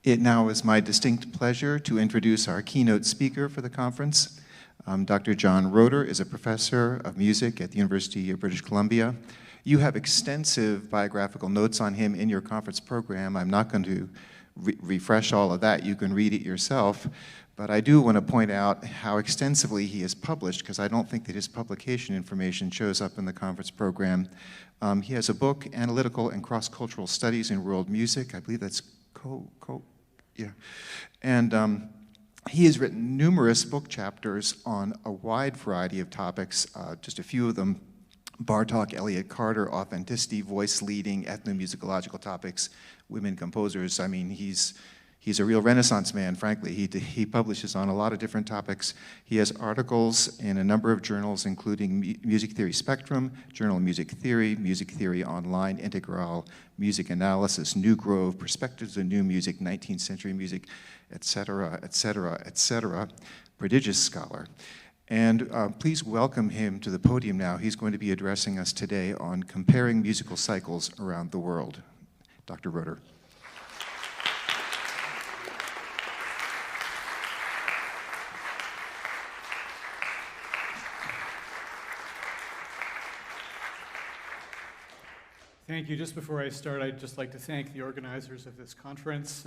It now is my distinct pleasure to introduce our keynote speaker for the conference. Dr. John Rotor is a professor of music at the University of British Columbia. You have extensive biographical notes on him in your conference program. I'm not going to refresh all of that. You can read it yourself. But I do want to point out how extensively he has published, because I don't think that his publication information shows up in the conference program. He has a book, Analytical and Cross-Cultural Studies in World Music. I believe that's yeah. And he has written numerous book chapters on a wide variety of topics, just a few of them: Bartok, Elliott Carter, authenticity, voice leading, ethnomusicological topics, women composers. I mean, he's a real Renaissance man, frankly. He publishes on a lot of different topics. He has articles in a number of journals, including Music Theory Spectrum, Journal of Music Theory Online, Integral Music Analysis, New Grove, Perspectives of New Music, 19th Century Music, etc., etc., etc. Prodigious scholar. And please welcome him to the podium now. He's going to be addressing us today on comparing musical cycles around the world. Dr. Rotor. Thank you. Just before I start, I'd just like to thank the organizers of this conference.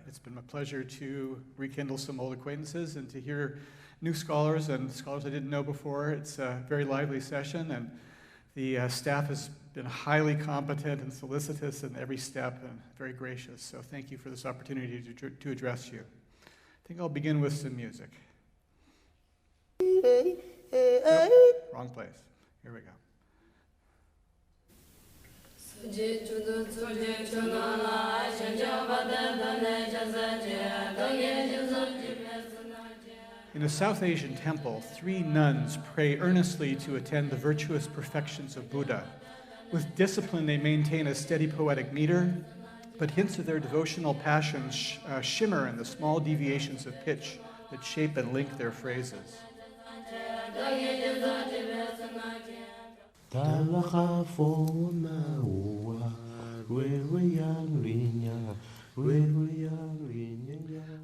It's been a pleasure to rekindle some old acquaintances and to hear new scholars and scholars I didn't know before. It's a very lively session, and the staff has been highly competent and solicitous in every step and very gracious. So thank you for this opportunity to address you. I think I'll begin with some music. Nope, wrong place. Here we go. In a South Asian temple, 3 nuns pray earnestly to attend the virtuous perfections of Buddha. With discipline, they maintain a steady poetic meter, but hints of their devotional passions shimmer in the small deviations of pitch that shape and link their phrases.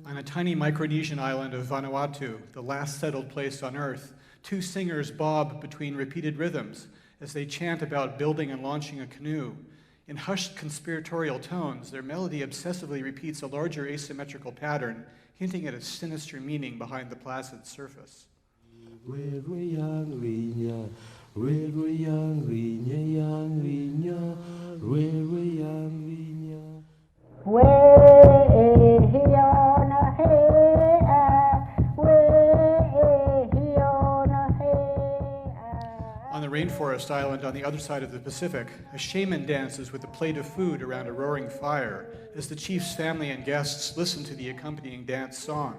On a tiny Micronesian island of Vanuatu, the last settled place on Earth, 2 singers bob between repeated rhythms as they chant about building and launching a canoe. In hushed conspiratorial tones, their melody obsessively repeats a larger asymmetrical pattern, hinting at a sinister meaning behind the placid surface. On the rainforest island on the other side of the Pacific, a shaman dances with a plate of food around a roaring fire as the chief's family and guests listen to the accompanying dance song.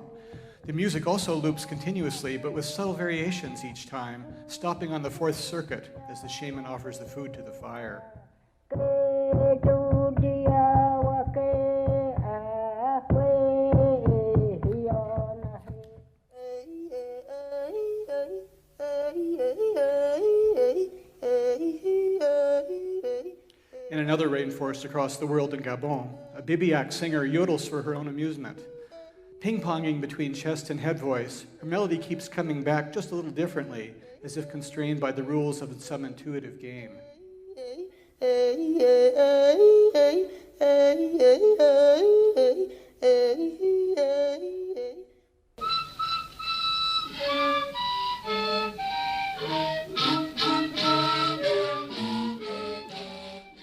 The music also loops continuously, but with subtle variations each time, stopping on the 4th circuit as the shaman offers the food to the fire. In another rainforest across the world in Gabon, a Bibiak singer yodels for her own amusement. Ping-ponging between chest and head voice, her melody keeps coming back just a little differently, as if constrained by the rules of some intuitive game.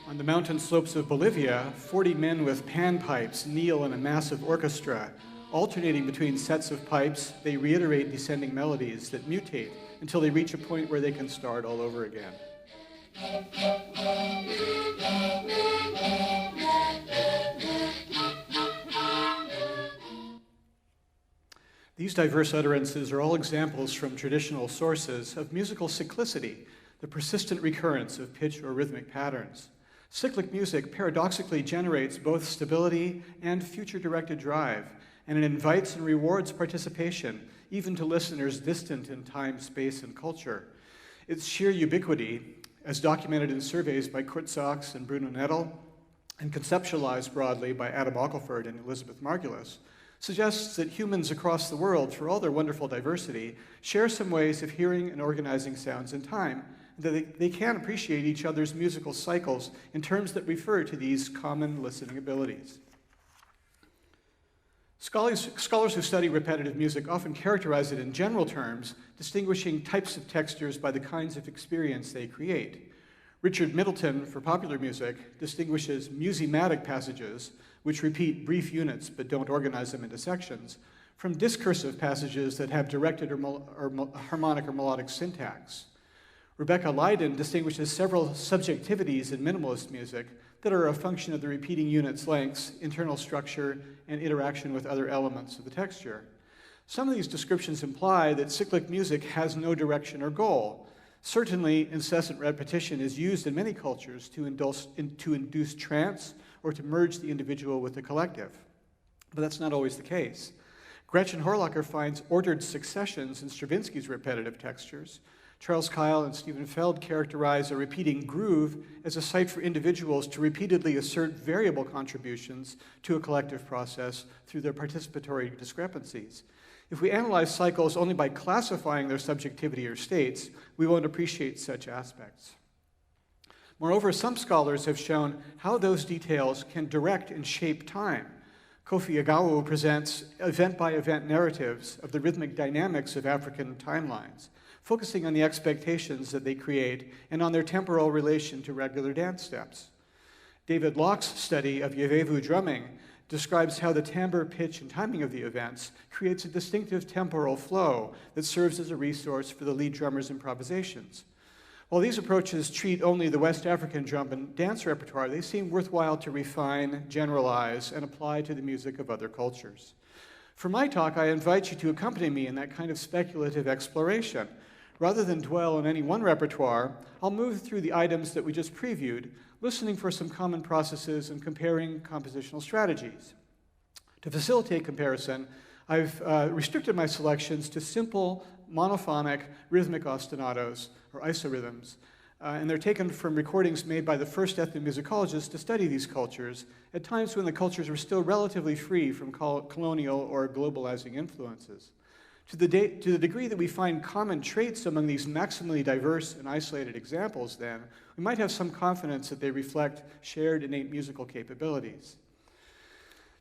On the mountain slopes of Bolivia, 40 men with panpipes kneel in a massive orchestra. Alternating between sets of pipes, they reiterate descending melodies that mutate until they reach a point where they can start all over again. These diverse utterances are all examples from traditional sources of musical cyclicity, the persistent recurrence of pitch or rhythmic patterns. Cyclic music paradoxically generates both stability and future-directed drive, and it invites and rewards participation, even to listeners distant in time, space, and culture. Its sheer ubiquity, as documented in surveys by Kurt Sachs and Bruno Nettel, and conceptualized broadly by Adam Ockelford and Elizabeth Margulis, suggests that humans across the world, for all their wonderful diversity, share some ways of hearing and organizing sounds in time, and that they can appreciate each other's musical cycles in terms that refer to these common listening abilities. Scholars who study repetitive music often characterize it in general terms, distinguishing types of textures by the kinds of experience they create. Richard Middleton, for popular music, distinguishes musematic passages, which repeat brief units but don't organize them into sections, from discursive passages that have directed or harmonic or melodic syntax. Rebecca Leiden distinguishes several subjectivities in minimalist music that are a function of the repeating unit's lengths, internal structure, and interaction with other elements of the texture. Some of these descriptions imply that cyclic music has no direction or goal. Certainly, incessant repetition is used in many cultures to induce trance or to merge the individual with the collective. But that's not always the case. Gretchen Horlacher finds ordered successions in Stravinsky's repetitive textures. Charles Kyle and Stephen Feld characterize a repeating groove as a site for individuals to repeatedly assert variable contributions to a collective process through their participatory discrepancies. If we analyze cycles only by classifying their subjectivity or states, we won't appreciate such aspects. Moreover, some scholars have shown how those details can direct and shape time. Kofi Agawu presents event-by-event narratives of the rhythmic dynamics of African timelines, focusing on the expectations that they create and on their temporal relation to regular dance steps. David Locke's study of Yevevu drumming describes how the timbre, pitch, and timing of the events creates a distinctive temporal flow that serves as a resource for the lead drummer's improvisations. While these approaches treat only the West African drum and dance repertoire, they seem worthwhile to refine, generalize, and apply to the music of other cultures. For my talk, I invite you to accompany me in that kind of speculative exploration. Rather than dwell on any one repertoire, I'll move through the items that we just previewed, listening for some common processes and comparing compositional strategies. To facilitate comparison, I've restricted my selections to simple, monophonic, rhythmic ostinatos, or isorhythms, and they're taken from recordings made by the first ethnomusicologists to study these cultures at times when the cultures were still relatively free from colonial or globalizing influences. To the degree that we find common traits among these maximally diverse and isolated examples, then, we might have some confidence that they reflect shared innate musical capabilities.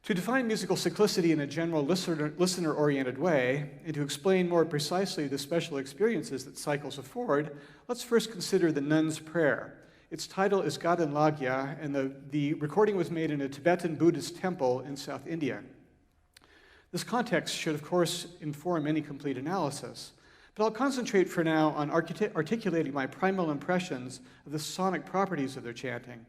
To define musical cyclicity in a general listener-oriented way, and to explain more precisely the special experiences that cycles afford, let's first consider the Nuns Prayer. Its title is Gaden Lagya, and the recording was made in a Tibetan Buddhist temple in South India. This context should, of course, inform any complete analysis, but I'll concentrate for now on articulating my primal impressions of the sonic properties of their chanting.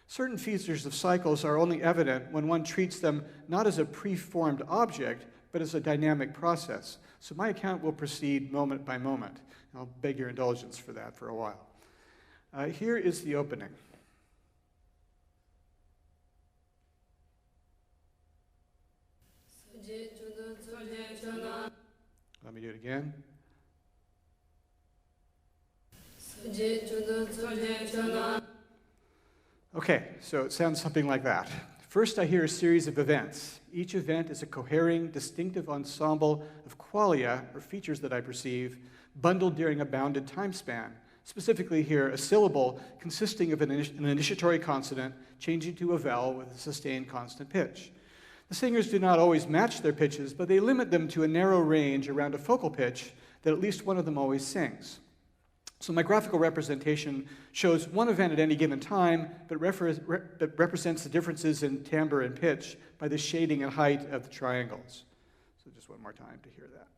Certain features of cycles are only evident when one treats them not as a preformed object, but as a dynamic process. So my account will proceed moment by moment. I'll beg your indulgence for that for a while. Here is the opening. Let me do it again. Okay, so it sounds something like that. First, I hear a series of events. Each event is a cohering, distinctive ensemble of qualia, or features that I perceive, bundled during a bounded time span. Specifically here, a syllable consisting of an initiatory consonant changing to a vowel with a sustained constant pitch. The singers do not always match their pitches, but they limit them to a narrow range around a focal pitch that at least one of them always sings. So my graphical representation shows one event at any given time, but represents the differences in timbre and pitch by the shading and height of the triangles. So just one more time to hear that.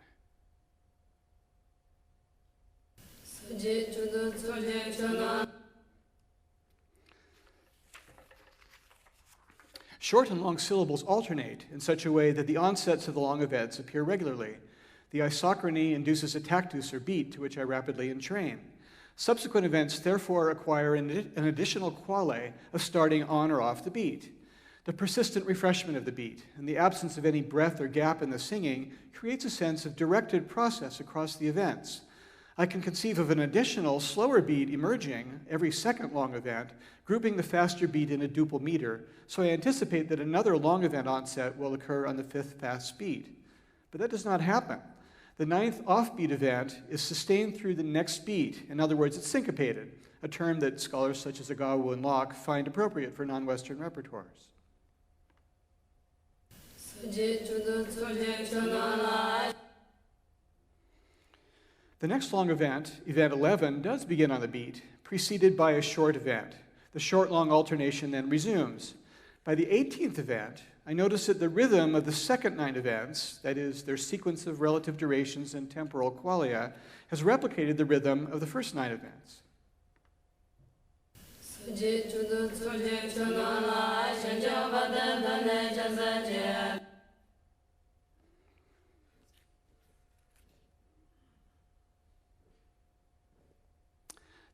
Short and long syllables alternate in such a way that the onsets of the long events appear regularly. The isochrony induces a tactus or beat to which I rapidly entrain. Subsequent events therefore acquire an additional quale of starting on or off the beat. The persistent refreshment of the beat and the absence of any breath or gap in the singing creates a sense of directed process across the events. I can conceive of an additional slower beat emerging every second long event, grouping the faster beat in a duple meter, so I anticipate that another long event onset will occur on the fifth fast beat. But that does not happen. The ninth offbeat event is sustained through the next beat. In other words, it's syncopated, a term that scholars such as Agawu and Locke find appropriate for non-Western repertoires. The next long event, event 11, does begin on the beat, preceded by a short event. The short-long alternation then resumes. By the 18th event, I notice that the rhythm of the second 9 events, that is, their sequence of relative durations and temporal qualia, has replicated the rhythm of the first 9 events.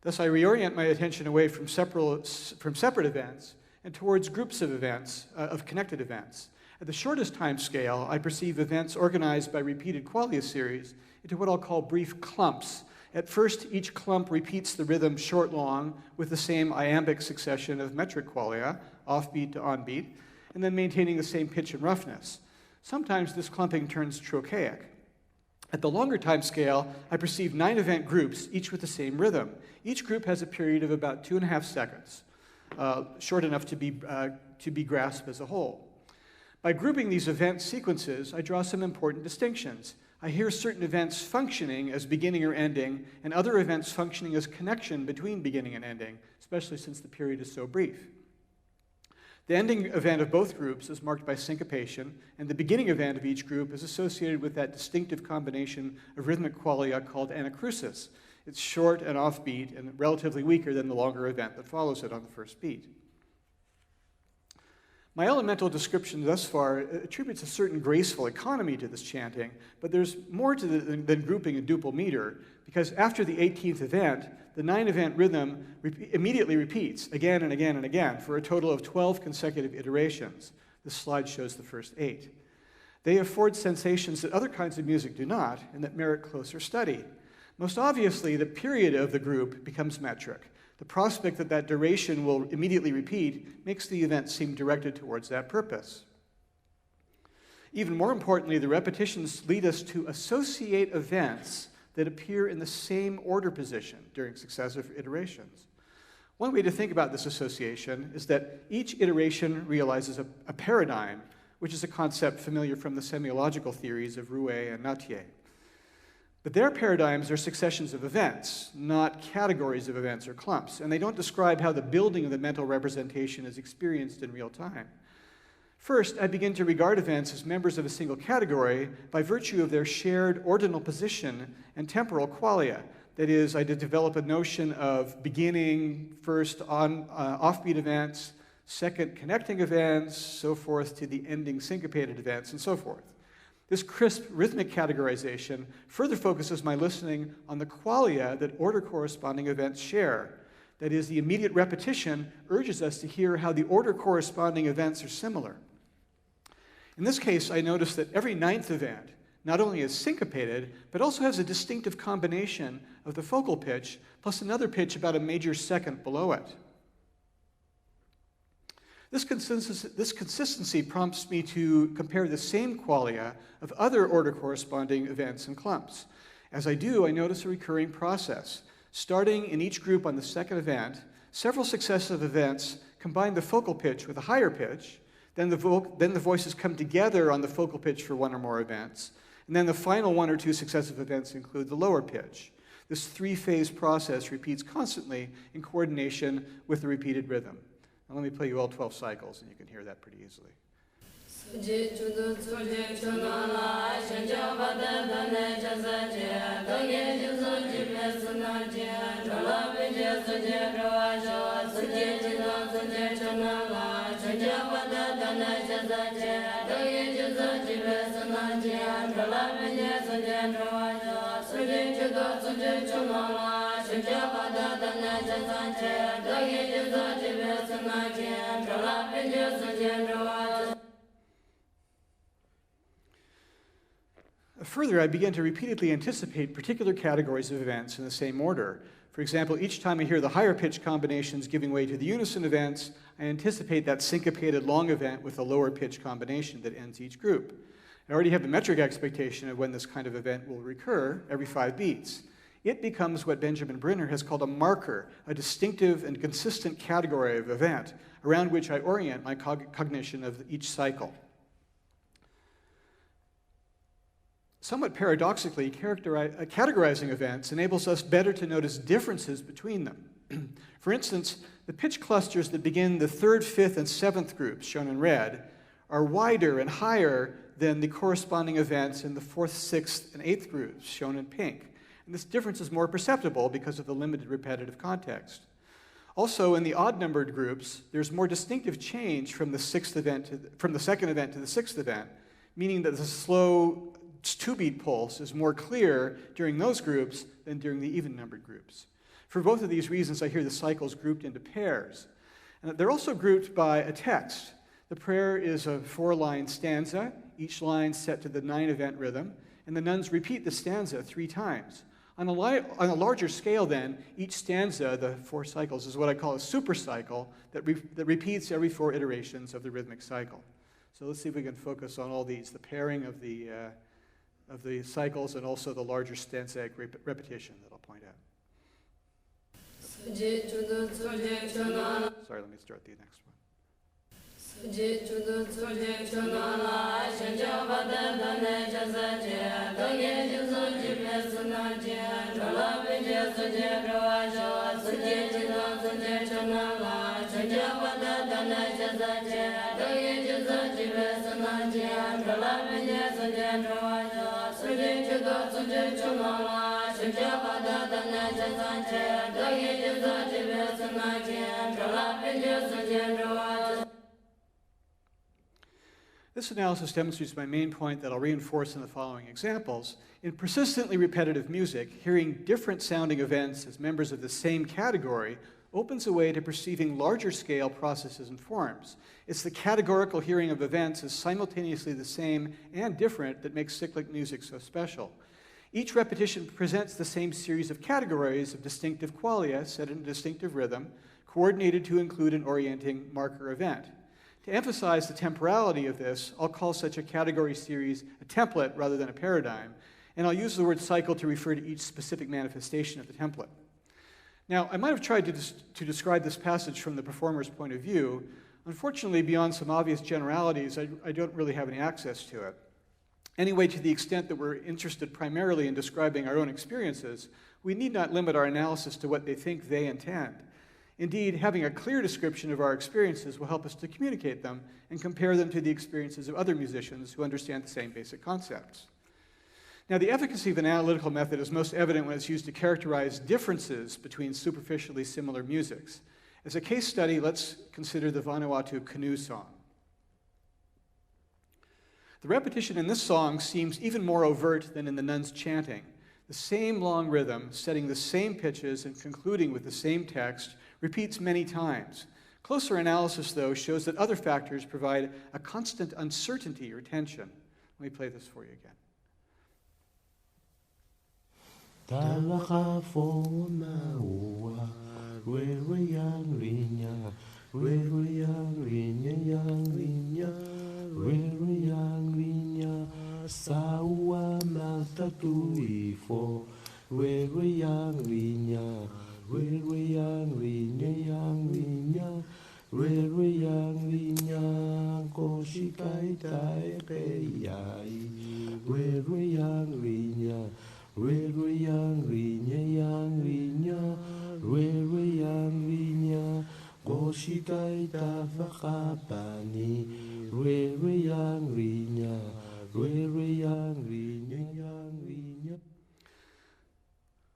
Thus, I reorient my attention away from separate events and towards groups of events, of connected events. At the shortest time scale, I perceive events organized by repeated qualia series into what I'll call brief clumps. At first, each clump repeats the rhythm short-long with the same iambic succession of metric qualia, offbeat to onbeat, and then maintaining the same pitch and roughness. Sometimes this clumping turns trochaic. At the longer time scale, I perceive 9 event groups, each with the same rhythm. Each group has a period of about 2.5 seconds, short enough to be grasped as a whole. By grouping these event sequences, I draw some important distinctions. I hear certain events functioning as beginning or ending, and other events functioning as connection between beginning and ending, especially since the period is so brief. The ending event of both groups is marked by syncopation, and the beginning event of each group is associated with that distinctive combination of rhythmic qualia called anacrusis. It's short and offbeat and relatively weaker than the longer event that follows it on the first beat. My elemental description thus far attributes a certain graceful economy to this chanting, but there's more to than grouping a duple meter, because after the 18th event, the 9-event rhythm immediately repeats again and again and again for a total of 12 consecutive iterations. This slide shows the first 8. They afford sensations that other kinds of music do not and that merit closer study. Most obviously, the period of the group becomes metric. The prospect that that duration will immediately repeat makes the event seem directed towards that purpose. Even more importantly, the repetitions lead us to associate events that appear in the same order position during successive iterations. One way to think about this association is that each iteration realizes a paradigm, which is a concept familiar from the semiological theories of Rouet and Nautier. But their paradigms are successions of events, not categories of events or clumps, and they don't describe how the building of the mental representation is experienced in real time. First, I begin to regard events as members of a single category by virtue of their shared ordinal position and temporal qualia. That is, I develop a notion of beginning first on offbeat events, second connecting events, so forth to the ending syncopated events, and so forth. This crisp rhythmic categorization further focuses my listening on the qualia that order-corresponding events share. That is, the immediate repetition urges us to hear how the order-corresponding events are similar. In this case, I notice that every 9th event not only is syncopated, but also has a distinctive combination of the focal pitch plus another pitch about a major second below it. This consistency prompts me to compare the same qualia of other order-corresponding events and clumps. As I do, I notice a recurring process. Starting in each group on the second event, several successive events combine the focal pitch with a higher pitch, then the voices come together on the focal pitch for one or more events, and then the final 1 or 2 successive events include the lower pitch. This 3-phase process repeats constantly in coordination with the repeated rhythm. Now let me play you all 12 cycles, and you can hear that pretty easily. Further, I began to repeatedly anticipate particular categories of events in the same order. For example, each time I hear the higher pitch combinations giving way to the unison events, I anticipate that syncopated long event with a lower pitch combination that ends each group. I already have the metric expectation of when this kind of event will recur every 5 beats. It becomes what Benjamin Brenner has called a marker, a distinctive and consistent category of event around which I orient my cognition of each cycle. Somewhat paradoxically, categorizing events enables us better to notice differences between them. For instance, the pitch clusters that begin the 3rd, 5th, and 7th groups, shown in red, are wider and higher than the corresponding events in the 4th, 6th, and 8th groups, shown in pink. And this difference is more perceptible because of the limited repetitive context. Also, in the odd-numbered groups, there's more distinctive change from the 2nd event to the 6th event, meaning that the slow 2-beat pulse is more clear during those groups than during the even-numbered groups. For both of these reasons, I hear the cycles grouped into pairs. And they're also grouped by a text. The prayer is a 4-line stanza, each line set to the 9-event rhythm, and the nuns repeat the stanza 3 times. On a larger scale, then, each stanza, the 4 cycles, is what I call a supercycle that repeats every 4 iterations of the rhythmic cycle. So let's see if we can focus on all these, the pairing of the cycles and also the larger stanzaic repetition that I'll point out. Sorry, let me start the next one. This analysis demonstrates my main point that I'll reinforce in the following examples. In persistently repetitive music, hearing different sounding events as members of the same category opens a way to perceiving larger scale processes and forms. It's the categorical hearing of events as simultaneously the same and different that makes cyclic music so special. Each repetition presents the same series of categories of distinctive qualia set in a distinctive rhythm, coordinated to include an orienting marker event. To emphasize the temporality of this, I'll call such a category series a template rather than a paradigm, and I'll use the word cycle to refer to each specific manifestation of the template. Now, I might have tried to describe this passage from the performer's point of view. Unfortunately, beyond some obvious generalities, I don't really have any access to it. Anyway, to the extent that we're interested primarily in describing our own experiences, we need not limit our analysis to what they think they intend. Indeed, having a clear description of our experiences will help us to communicate them and compare them to the experiences of other musicians who understand the same basic concepts. Now, the efficacy of an analytical method is most evident when it's used to characterize differences between superficially similar musics. As a case study, let's consider the Vanuatu Canoe song. The repetition in this song seems even more overt than in the nuns chanting. The same long rhythm, setting the same pitches and concluding with the same text, repeats many times. Closer analysis, though, shows that other factors provide a constant uncertainty or tension. Let me play this for you again.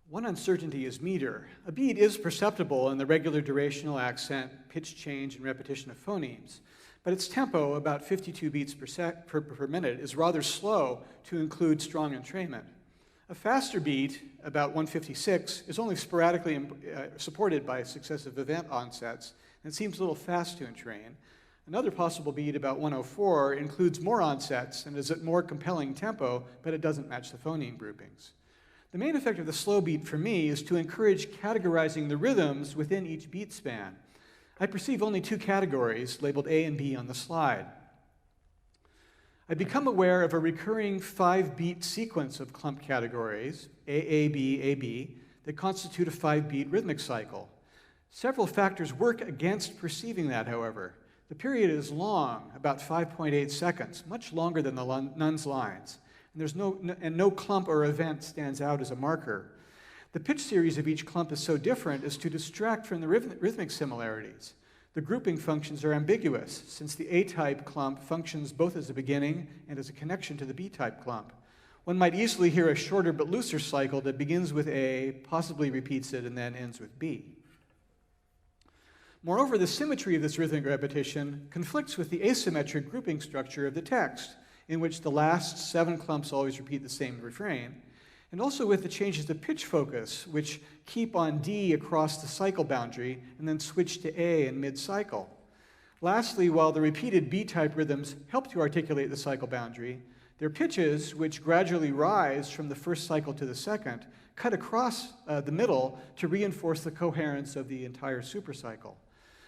One uncertainty is meter. A beat is perceptible in the regular durational accent, pitch change, and repetition of phonemes, but its tempo, about 52 beats per minute, is rather slow to include strong entrainment. A faster beat, about 156, is only sporadically supported by successive event onsets, and it seems a little fast to entrain. Another possible beat, about 104, includes more onsets and is at more compelling tempo, but it doesn't match the phoneme groupings. The main effect of the slow beat for me is to encourage categorizing the rhythms within each beat span. I perceive only two categories, labeled A and B on the slide. I become aware of a recurring 5-beat sequence of clump categories, A, B, A, B, that constitute a 5-beat rhythmic cycle. Several factors work against perceiving that, however. The period is long, about 5.8 seconds, much longer than the Nuns lines, and no clump or event stands out as a marker. The pitch series of each clump is so different as to distract from the rhythmic similarities. The grouping functions are ambiguous, since the A-type clump functions both as a beginning and as a connection to the B-type clump. One might easily hear a shorter but looser cycle that begins with A, possibly repeats it, and then ends with B. Moreover, the symmetry of this rhythmic repetition conflicts with the asymmetric grouping structure of the text, in which the last 7 clumps always repeat the same refrain, and also with the changes of pitch focus, which keep on D across the cycle boundary and then switch to A in mid-cycle. Lastly, while the repeated B-type rhythms help to articulate the cycle boundary, their pitches, which gradually rise from the first cycle to the second, cut across the middle to reinforce the coherence of the entire supercycle.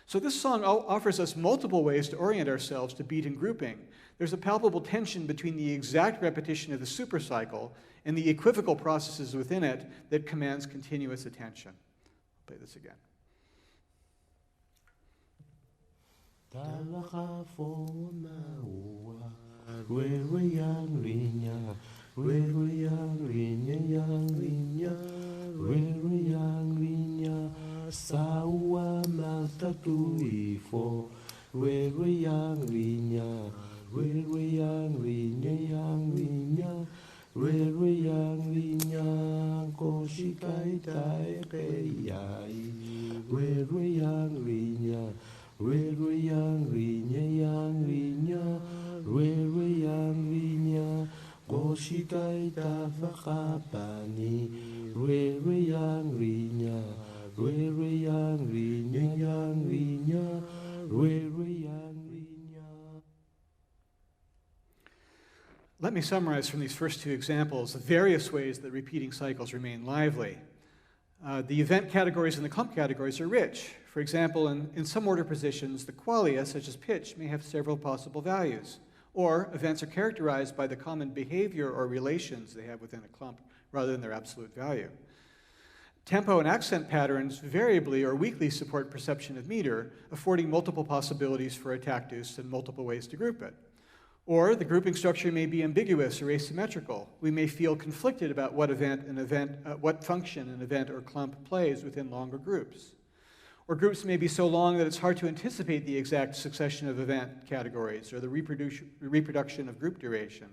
So this song offers us multiple ways to orient ourselves to beat and grouping. There's a palpable tension between the exact repetition of the supercycle and the equivocal processes within it that commands continuous attention. I'll play this again. Sawa matatu ifo, we yang linya, we yang linya, we yang linya, koshikai tai kei, we yang linya, we yang linya, we yang linya, koshikai ta fakapani, we yang linya. Let me summarize from these first two examples the various ways that repeating cycles remain lively. The event categories and the clump categories are rich. For example, in some order positions, the qualia, such as pitch, may have several possible values. Or events are characterized by the common behavior or relations they have within a clump rather than their absolute value. Tempo and accent patterns variably or weakly support perception of meter, affording multiple possibilities for a tactus and multiple ways to group it. Or the grouping structure may be ambiguous or asymmetrical. We may feel conflicted about what function an event or clump plays within longer groups. Or groups may be so long that it's hard to anticipate the exact succession of event categories or the reproduction of group duration.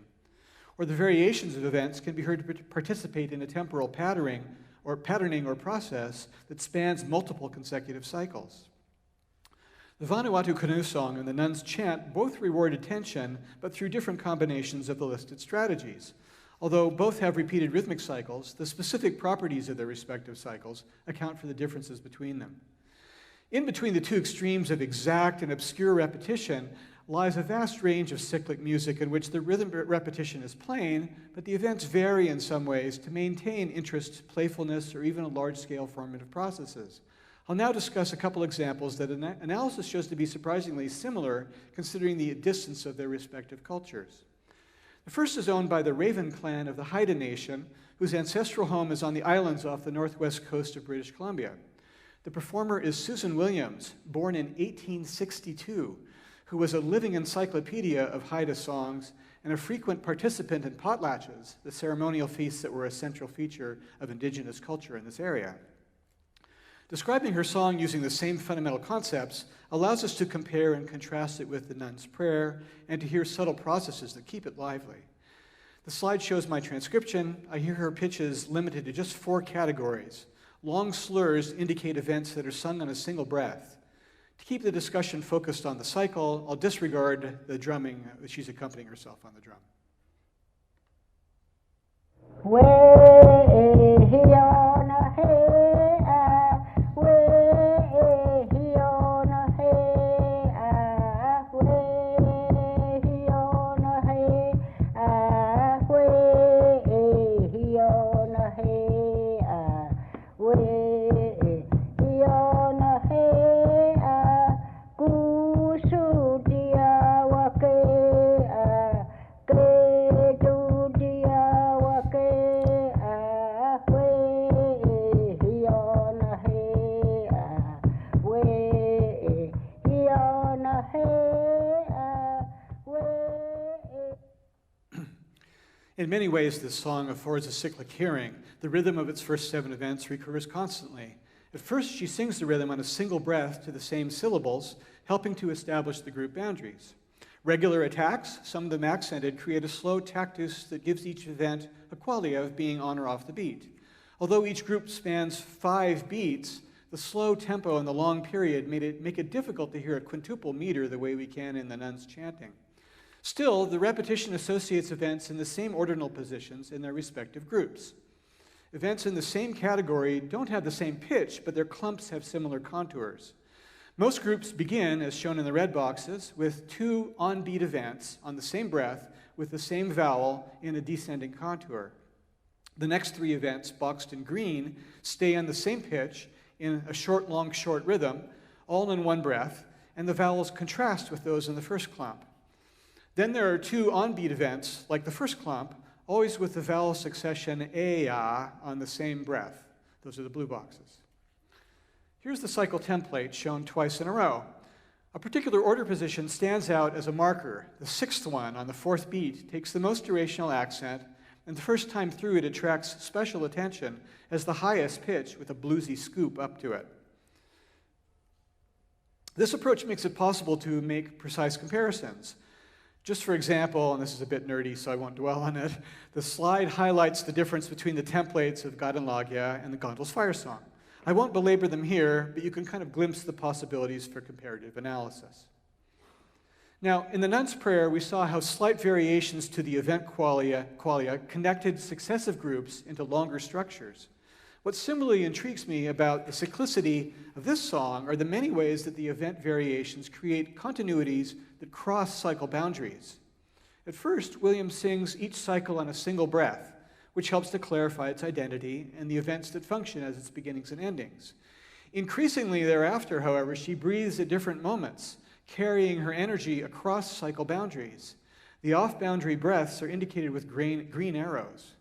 Or the variations of events can be heard to participate in a temporal patterning or process that spans multiple consecutive cycles. The Vanuatu Canoe song and the Nuns chant both reward attention, but through different combinations of the listed strategies. Although both have repeated rhythmic cycles, the specific properties of their respective cycles account for the differences between them. In between the two extremes of exact and obscure repetition lies a vast range of cyclic music in which the rhythm repetition is plain, but the events vary in some ways to maintain interest, playfulness, or even a large-scale formative processes. I'll now discuss a couple examples that analysis shows to be surprisingly similar, considering the distance of their respective cultures. The first is owned by the Raven clan of the Haida Nation, whose ancestral home is on the islands off the northwest coast of British Columbia. The performer is Susan Williams, born in 1862, who was a living encyclopedia of Haida songs and a frequent participant in potlatches, the ceremonial feasts that were a central feature of indigenous culture in this area. Describing her song using the same fundamental concepts allows us to compare and contrast it with the Nuns Prayer and to hear subtle processes that keep it lively. The slide shows my transcription. I hear her pitches limited to just 4 categories. Long slurs indicate events that are sung on a single breath. To keep the discussion focused on the cycle, I'll disregard the drumming. She's accompanying herself on the drum. In many ways, this song affords a cyclic hearing. The rhythm of its first 7 events recurs constantly. At first, she sings the rhythm on a single breath to the same syllables, helping to establish the group boundaries. Regular attacks, some of them accented, create a slow tactus that gives each event a quality of being on or off the beat. Although each group spans 5 beats, the slow tempo and the long period make it difficult to hear a quintuple meter the way we can in the nuns chanting. Still, the repetition associates events in the same ordinal positions in their respective groups. Events in the same category don't have the same pitch, but their clumps have similar contours. Most groups begin, as shown in the red boxes, with 2 on-beat events on the same breath with the same vowel in a descending contour. The next 3 events, boxed in green, stay on the same pitch in a short, long, short rhythm, all in one breath, and the vowels contrast with those in the first clump. Then there are 2 on-beat events, like the first clump, always with the vowel succession a-a on the same breath. Those are the blue boxes. Here's the cycle template shown twice in a row. A particular order position stands out as a marker. The 6th one on the 4th beat takes the most durational accent, and the first time through it attracts special attention as the highest pitch with a bluesy scoop up to it. This approach makes it possible to make precise comparisons. Just for example, and this is a bit nerdy, so I won't dwell on it, the slide highlights the difference between the templates of Gadanlagya and the Gondel's Fire Song. I won't belabor them here, but you can kind of glimpse the possibilities for comparative analysis. Now, in the Nuns Prayer, we saw how slight variations to the event qualia connected successive groups into longer structures. What similarly intrigues me about the cyclicity of this song are the many ways that the event variations create continuities that cross cycle boundaries. At first, Williams sings each cycle on a single breath, which helps to clarify its identity and the events that function as its beginnings and endings. Increasingly thereafter, however, she breathes at different moments, carrying her energy across cycle boundaries. The off-boundary breaths are indicated with green arrows.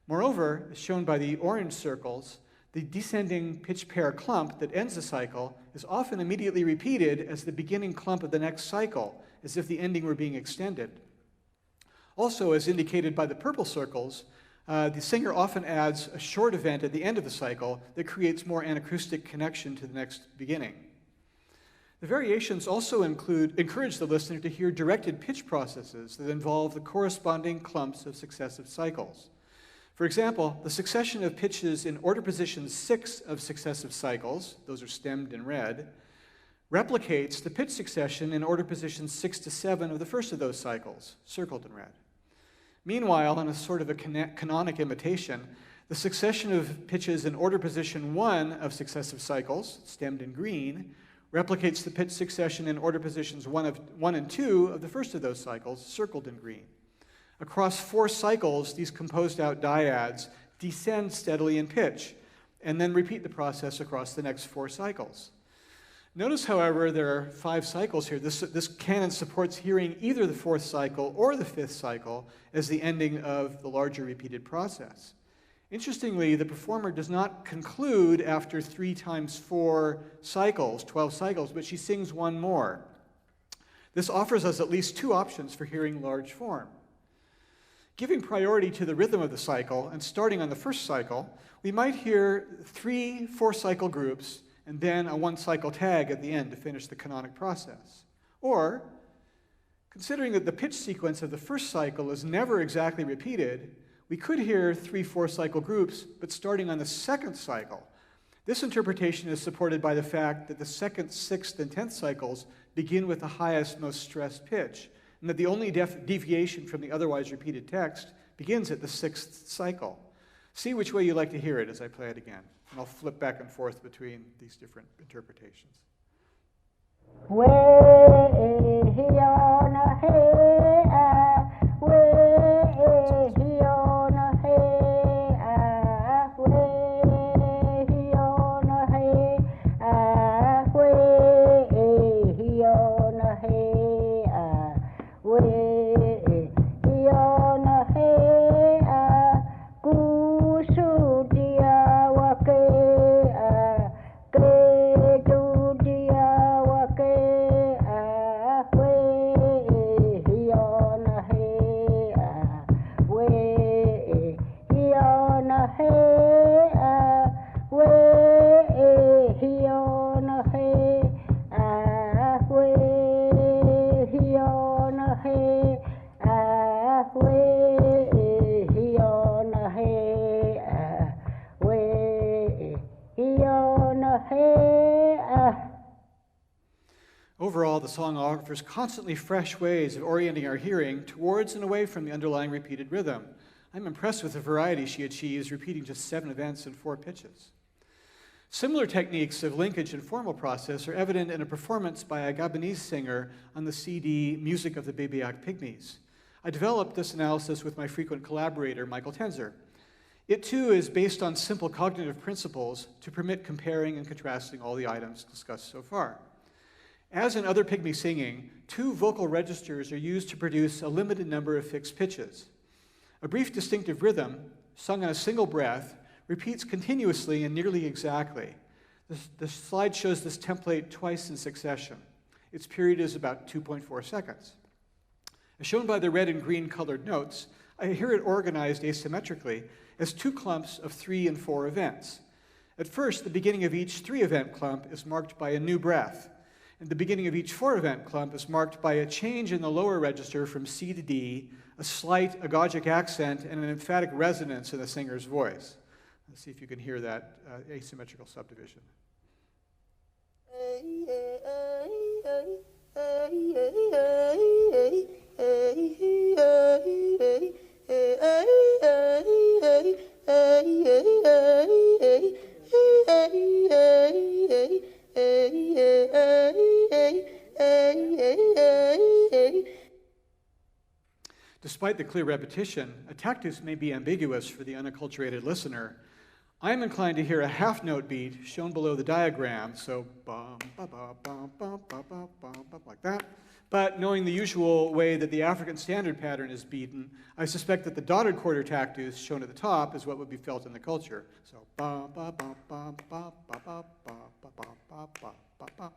Moreover, as shown by the orange circles, the descending pitch pair clump that ends the cycle is often immediately repeated as the beginning clump of the next cycle, as if the ending were being extended. Also, as indicated by the purple circles, the singer often adds a short event at the end of the cycle that creates more anacroustic connection to the next beginning. The variations also encourage the listener to hear directed pitch processes that involve the corresponding clumps of successive cycles. For example, the succession of pitches in order position 6 of successive cycles, those are stemmed in red, replicates the pitch succession in order positions 6 to 7 of the first of those cycles, circled in red. Meanwhile, in a sort of a canonic imitation, the succession of pitches in order position 1 of successive cycles, stemmed in green, replicates the pitch succession in order positions 1 and 2 of the first of those cycles, circled in green. Across 4 cycles, these composed out dyads descend steadily in pitch, and then repeat the process across the next 4 cycles. Notice, however, there are 5 cycles here. This canon supports hearing either the 4th cycle or the 5th cycle as the ending of the larger repeated process. Interestingly, the performer does not conclude after 3 times 4 cycles, 12 cycles, but she sings one more. This offers us at least 2 options for hearing large form. Giving priority to the rhythm of the cycle and starting on the first cycle, we might hear 3 4-cycle groups and then a 1-cycle tag at the end to finish the canonic process. Or, considering that the pitch sequence of the first cycle is never exactly repeated, we could hear 3 4-cycle groups, but starting on the second cycle. This interpretation is supported by the fact that the 2nd, 6th, and 10th cycles begin with the highest, most stressed pitch, and that the only deviation from the otherwise repeated text begins at the 6th cycle. See which way you like to hear it as I play it again, and I'll flip back and forth between these different interpretations. the song offers constantly fresh ways of orienting our hearing towards and away from the underlying repeated rhythm. I'm impressed with the variety she achieves, repeating just 7 events in 4 pitches. Similar techniques of linkage and formal process are evident in a performance by a Gabonese singer on the CD Music of the Bebeak Pygmies. I developed this analysis with my frequent collaborator, Michael Tenzer. It too is based on simple cognitive principles to permit comparing and contrasting all the items discussed so far. As in other pygmy singing, 2 vocal registers are used to produce a limited number of fixed pitches. A brief distinctive rhythm, sung on a single breath, repeats continuously and nearly exactly. The slide shows this template twice in succession. Its period is about 2.4 seconds. As shown by the red and green colored notes, I hear it organized asymmetrically as 2 clumps of 3 and 4 events. At first, the beginning of each 3-event clump is marked by a new breath, and the beginning of each 4-event clump is marked by a change in the lower register from C to D, a slight agogic accent, and an emphatic resonance in the singer's voice. Let's see if you can hear that asymmetrical subdivision. Despite the clear repetition, a tactus may be ambiguous for the unacculturated listener. I am inclined to hear a half-note beat shown below the diagram, so bum, ba, ba, bum, bum, ba, ba, bum, bum, like that. But knowing the usual way that the African standard pattern is beaten, I suspect that the dotted quarter tactus shown at the top is what would be felt in the culture. So ba ba ba ba ba ba ba ba ba ba ba ba ba.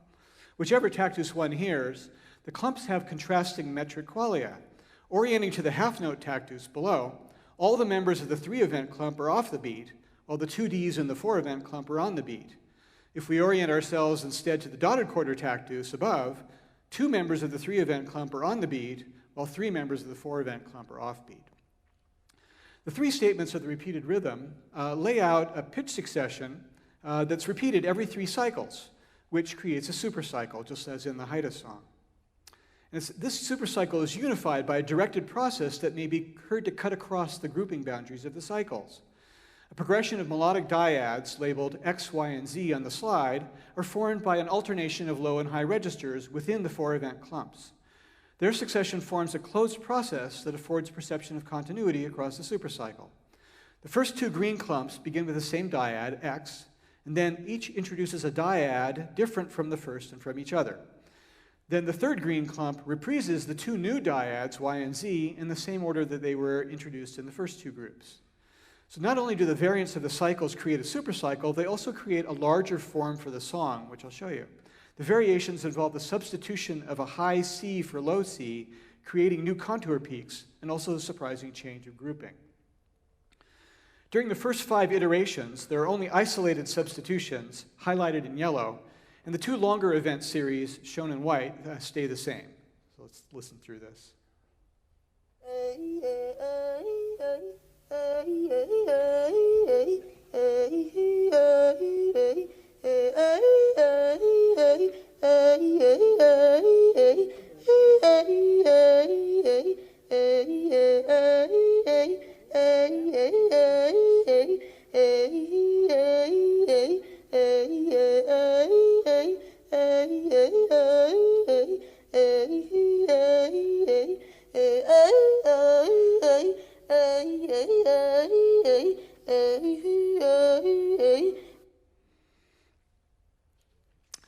Whichever tactus one hears, the clumps have contrasting metric qualia. Orienting to the half-note tactus below, all the members of the 3-event clump are off the beat, while the 2 Ds in the 4-event clump are on the beat. If we orient ourselves instead to the dotted quarter tactus above, 2 members of the 3-event clump are on the beat, while 3 members of the 4-event clump are off beat. The 3 statements of the repeated rhythm lay out a pitch succession that's repeated every 3 cycles, which creates a supercycle, just as in the Haida song. And this supercycle is unified by a directed process that may be heard to cut across the grouping boundaries of the cycles. A progression of melodic dyads, labeled X, Y, and Z on the slide, are formed by an alternation of low and high registers within the 4-event clumps. Their succession forms a closed process that affords perception of continuity across the supercycle. The first 2 green clumps begin with the same dyad, X, and then each introduces a dyad different from the first and from each other. Then the 3rd green clump reprises the 2 new dyads, Y and Z, in the same order that they were introduced in the first 2 groups. So not only do the variants of the cycles create a supercycle, they also create a larger form for the song, which I'll show you. The variations involve the substitution of a high C for low C, creating new contour peaks, and also a surprising change of grouping. During the first 5 iterations, there are only isolated substitutions, highlighted in yellow, and the 2 longer event series, shown in white, stay the same. So let's listen through this.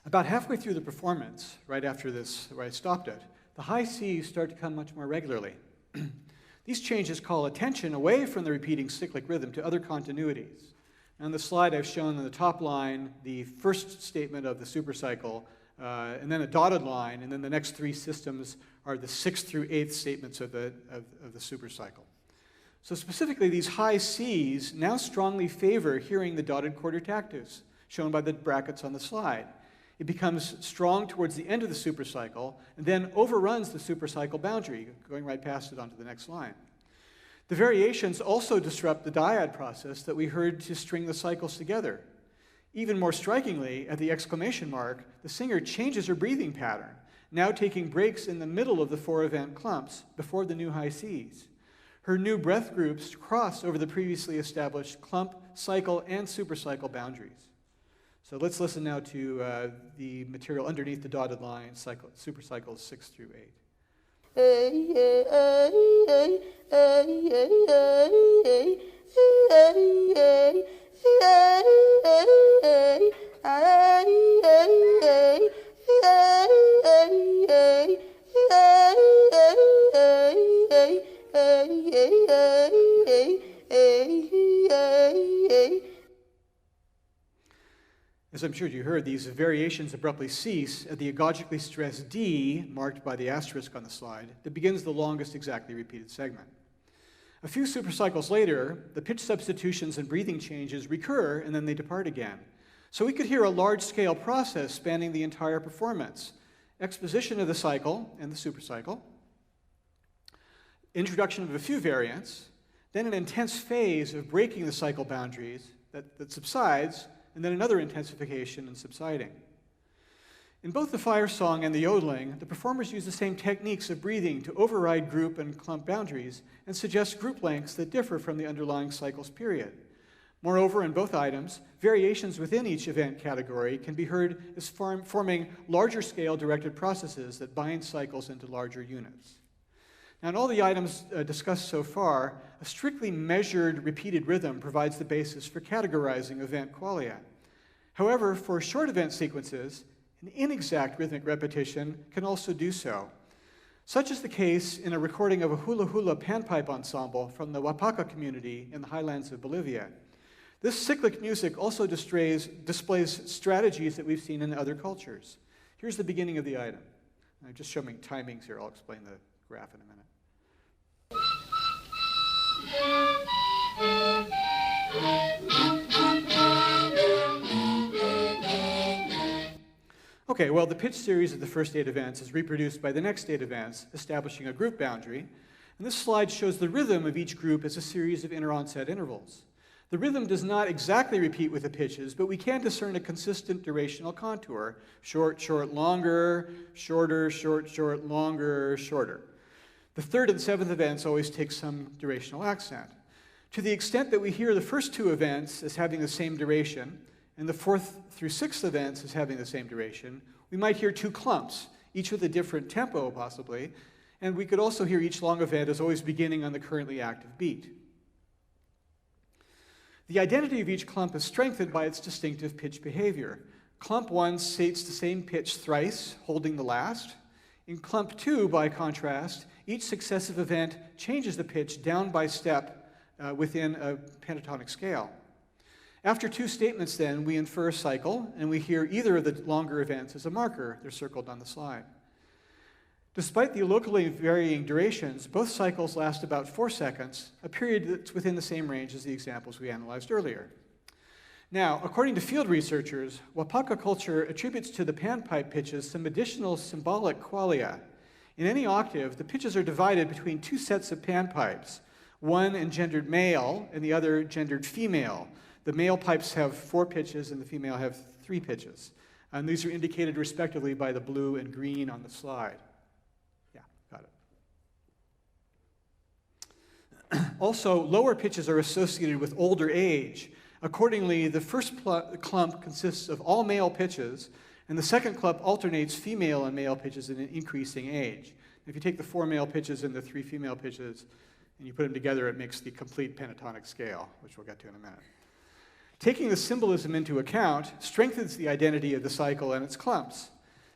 About halfway through the performance, right after this, where I stopped it, the high Cs start to come much more regularly. These changes call attention away from the repeating cyclic rhythm to other continuities. On the slide, I've shown on the top line the first statement of the supercycle, and then a dotted line, and then the next 3 systems are the 6th through 8th statements of the supercycle. So specifically, these high Cs now strongly favor hearing the dotted quarter tactus, shown by the brackets on the slide. It becomes strong towards the end of the supercycle, and then overruns the supercycle boundary, going right past it onto the next line. The variations also disrupt the dyad process that we heard to string the cycles together. Even more strikingly, at the exclamation mark, the singer changes her breathing pattern. now taking breaks in the middle of the 4 event clumps before the new high Cs. Her new breath groups cross over the previously established clump, cycle, and supercycle boundaries. So let's listen now to the material underneath the dotted line, supercycles 6 through 8. As I'm sure you heard, these variations abruptly cease at the agogically stressed D, marked by the asterisk on the slide, that begins the longest exactly repeated segment. A few supercycles later, the pitch substitutions and breathing changes recur, and then they depart again. So we could hear a large-scale process spanning the entire performance. Exposition of the cycle and the supercycle, introduction of a few variants, then an intense phase of breaking the cycle boundaries that subsides, and then another intensification and subsiding. In both the fire song and the yodeling, the performers use the same techniques of breathing to override group and clump boundaries and suggest group lengths that differ from the underlying cycle's period. Moreover, in both items, variations within each event category can be heard as forming larger scale directed processes that bind cycles into larger units. Now, in all the items discussed so far, a strictly measured repeated rhythm provides the basis for categorizing event qualia. However, for short event sequences, an inexact rhythmic repetition can also do so. Such is the case in a recording of a hula hula panpipe ensemble from the Huapaca community in the highlands of Bolivia. This cyclic music also displays strategies that we've seen in other cultures. Here's the beginning of the item. I'm just showing timings here. I'll explain the graph in a minute. Okay, well, the pitch series of the first 8 events is reproduced by the next 8 events, establishing a group boundary. And this slide shows the rhythm of each group as a series of inter-onset intervals. The rhythm does not exactly repeat with the pitches, but we can discern a consistent durational contour: short, short, longer, shorter, short, short, longer, shorter. The 3rd and 7th events always take some durational accent. To the extent that we hear the first 2 events as having the same duration, and the 4th through 6th events as having the same duration, we might hear 2 clumps, each with a different tempo possibly, and we could also hear each long event as always beginning on the currently active beat. The identity of each clump is strengthened by its distinctive pitch behavior. Clump 1 states the same pitch thrice, holding the last. In clump 2, by contrast, each successive event changes the pitch down by step within a pentatonic scale. After 2 statements, then, we infer a cycle, and we hear either of the longer events as a marker. They're circled on the slide. Despite the locally varying durations, both cycles last about 4 seconds, a period that's within the same range as the examples we analyzed earlier. Now, according to field researchers, Huapaca culture attributes to the panpipe pitches some additional symbolic qualia. In any octave, the pitches are divided between 2 sets of panpipes, one engendered male and the other gendered female. The male pipes have 4 pitches and the female have 3 pitches. And these are indicated respectively by the blue and green on the slide. Yeah, got it. Also, lower pitches are associated with older age. Accordingly, the first clump consists of all male pitches, and the second clump alternates female and male pitches in an increasing age. If you take the 4 male pitches and the 3 female pitches and you put them together, it makes the complete pentatonic scale, which we'll get to in a minute. Taking the symbolism into account strengthens the identity of the cycle and its clumps.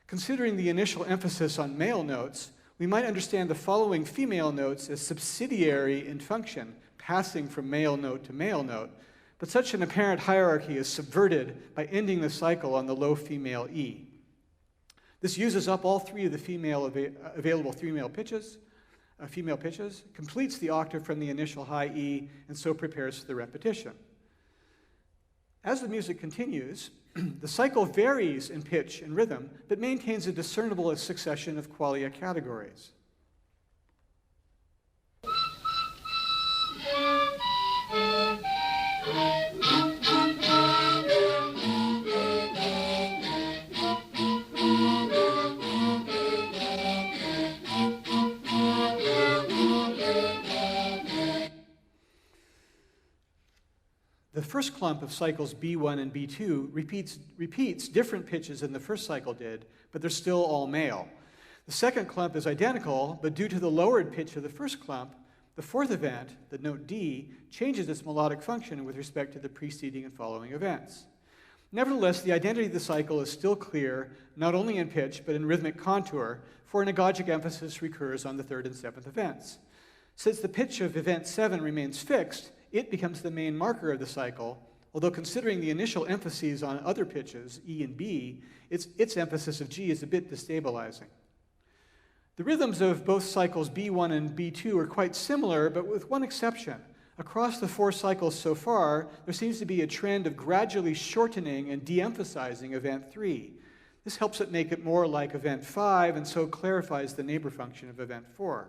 Considering the initial emphasis on male notes, we might understand the following female notes as subsidiary in function, passing from male note to male note, but such an apparent hierarchy is subverted by ending the cycle on the low female E. This uses up all 3 of the available female pitches, completes the octave from the initial high E, and so prepares for the repetition. As the music continues, the cycle varies in pitch and rhythm, but maintains a discernible succession of qualia categories. the first clump of cycles B1 and B2 repeats different pitches than the first cycle did, but they're still all male. The second clump is identical, but due to the lowered pitch of the first clump, the fourth event, the note D, changes its melodic function with respect to the preceding and following events. Nevertheless, the identity of the cycle is still clear, not only in pitch, but in rhythmic contour, for an agogic emphasis recurs on the third and seventh events. Since the pitch of event 7 remains fixed, it becomes the main marker of the cycle, although considering the initial emphases on other pitches, E and B, its emphasis of G is a bit destabilizing. The rhythms of both cycles B1 and B2 are quite similar, but with one exception. Across the 4 cycles so far, there seems to be a trend of gradually shortening and de-emphasizing event 3. This helps it make it more like event 5, and so clarifies the neighbor function of event 4.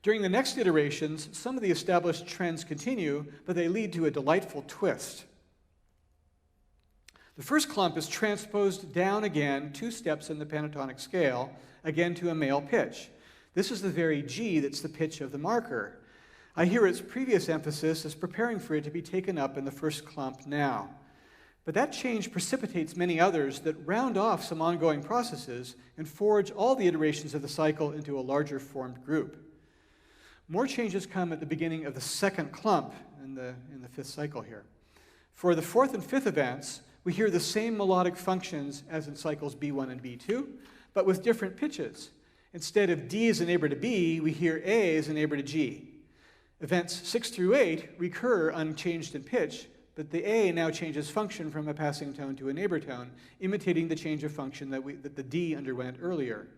During the next iterations, some of the established trends continue, but they lead to a delightful twist. The first clump is transposed down again 2 steps in the pentatonic scale, again to a male pitch. This is the very G that's the pitch of the marker. I hear its previous emphasis as preparing for it to be taken up in the first clump now. But that change precipitates many others that round off some ongoing processes and forge all the iterations of the cycle into a larger formed group. More changes come at the beginning of the second clump in the 5th cycle here. For the 4th and 5th events, we hear the same melodic functions as in cycles B1 and B2, but with different pitches. Instead of D as a neighbor to B, we hear A as a neighbor to G. Events 6 through 8 recur unchanged in pitch, but the A now changes function from a passing tone to a neighbor tone, imitating the change of function that the D underwent earlier.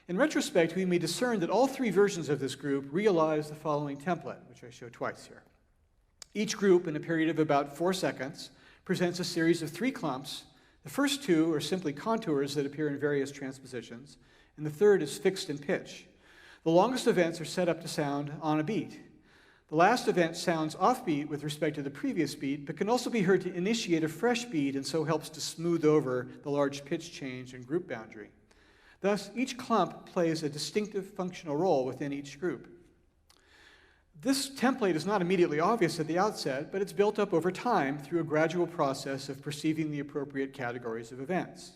In retrospect, we may discern that all 3 versions of this group realize the following template, which I show twice here. Each group, in a period of about 4 seconds, presents a series of 3 clumps. The first 2 are simply contours that appear in various transpositions, and the third is fixed in pitch. The longest events are set up to sound on a beat. The last event sounds offbeat with respect to the previous beat, but can also be heard to initiate a fresh beat and so helps to smooth over the large pitch change and group boundary. Thus, each clump plays a distinctive functional role within each group. This template is not immediately obvious at the outset, but it's built up over time through a gradual process of perceiving the appropriate categories of events.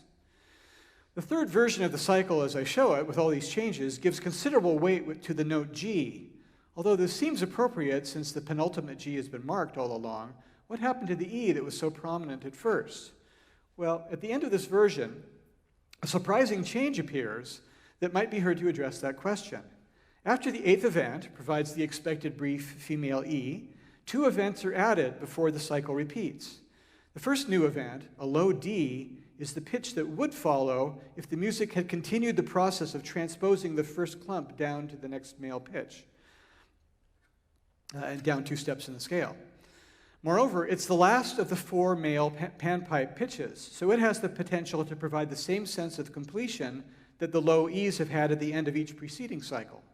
The third version of the cycle, as I show it, with all these changes, gives considerable weight to the note G. Although this seems appropriate since the penultimate G has been marked all along, what happened to the E that was so prominent at first? Well, at the end of this version, a surprising change appears that might be heard to address that question. After the 8th event provides the expected brief female E, 2 events are added before the cycle repeats. The first new event, a low D, is the pitch that would follow if the music had continued the process of transposing the first clump down to the next male pitch, and down 2 steps in the scale. Moreover, it's the last of the 4 male panpipe pitches, so it has the potential to provide the same sense of completion that the low E's have had at the end of each preceding cycle.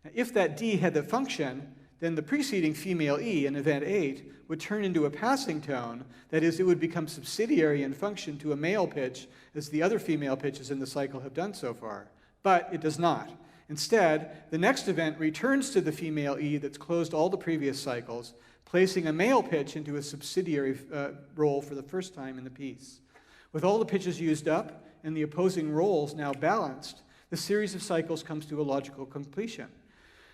Now, if that D had the function, then the preceding female E in event 8 would turn into a passing tone, that is, it would become subsidiary in function to a male pitch, as the other female pitches in the cycle have done so far. But it does not. Instead, the next event returns to the female E that's closed all the previous cycles, placing a male pitch into a subsidiary role for the first time in the piece. With all the pitches used up and the opposing roles now balanced, the series of cycles comes to a logical completion.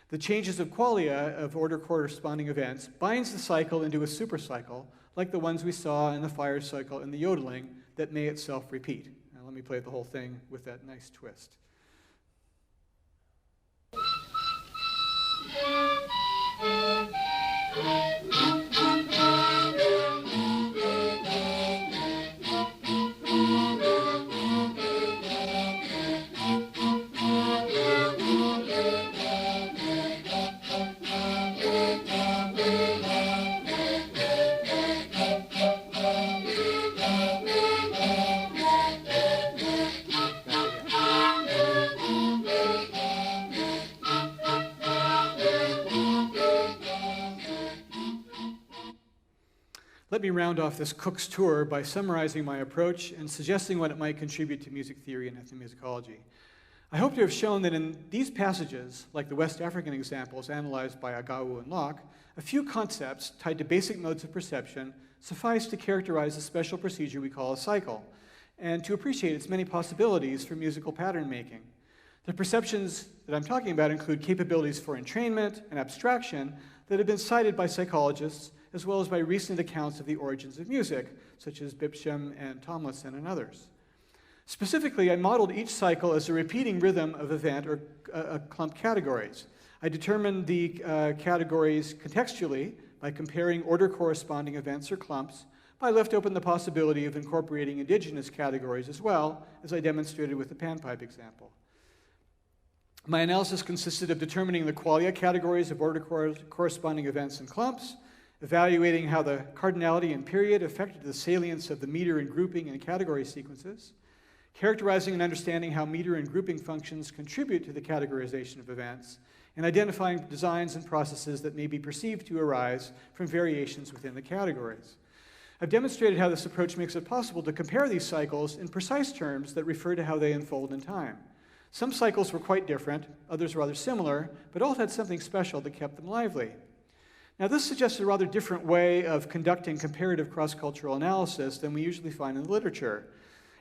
The changes of qualia of order corresponding events binds the cycle into a supercycle, like the ones we saw in the fire cycle and the yodeling that may itself repeat. Now let me play the whole thing with that nice twist. Let me round off this Cook's tour by summarizing my approach and suggesting what it might contribute to music theory and ethnomusicology. I hope to have shown that in these passages, like the West African examples analyzed by Agawu and Locke, a few concepts tied to basic modes of perception suffice to characterize the special procedure we call a cycle, and to appreciate its many possibilities for musical pattern making. The perceptions that I'm talking about include capabilities for entrainment and abstraction that have been cited by psychologists, as well as by recent accounts of the origins of music, such as Bipsham and Tomlinson and others. Specifically, I modeled each cycle as a repeating rhythm of event or clumped categories. I determined the categories contextually by comparing order-corresponding events or clumps, but I left open the possibility of incorporating indigenous categories as well, as I demonstrated with the panpipe example. My analysis consisted of determining the qualia categories of order-corresponding events and clumps, evaluating how the cardinality and period affected the salience of the meter and grouping and category sequences, characterizing and understanding how meter and grouping functions contribute to the categorization of events, and identifying designs and processes that may be perceived to arise from variations within the categories. I've demonstrated how this approach makes it possible to compare these cycles in precise terms that refer to how they unfold in time. Some cycles were quite different, others rather similar, but all had something special that kept them lively. Now, this suggests a rather different way of conducting comparative cross-cultural analysis than we usually find in the literature.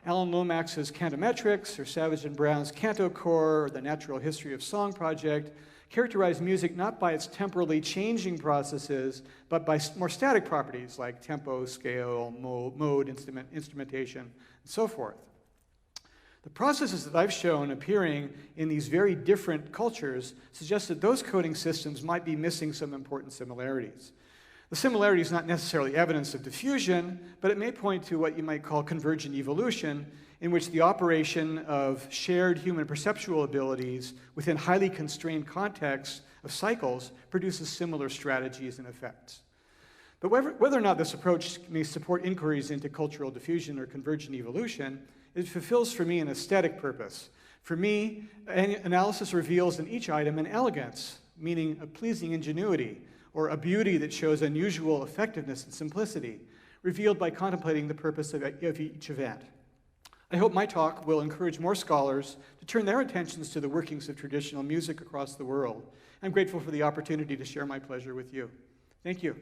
Alan Lomax's Cantometrics, or Savage and Brown's Canto Core, or the Natural History of Song project characterize music not by its temporally changing processes, but by more static properties like tempo, scale, mode, instrumentation, and so forth. The processes that I've shown appearing in these very different cultures suggest that those coding systems might be missing some important similarities. The similarity is not necessarily evidence of diffusion, but it may point to what you might call convergent evolution, in which the operation of shared human perceptual abilities within highly constrained contexts of cycles produces similar strategies and effects. But whether or not this approach may support inquiries into cultural diffusion or convergent evolution, it fulfills for me an aesthetic purpose. For me, analysis reveals in each item an elegance, meaning a pleasing ingenuity, or a beauty that shows unusual effectiveness and simplicity, revealed by contemplating the purpose of each event. I hope my talk will encourage more scholars to turn their attentions to the workings of traditional music across the world. I'm grateful for the opportunity to share my pleasure with you. Thank you.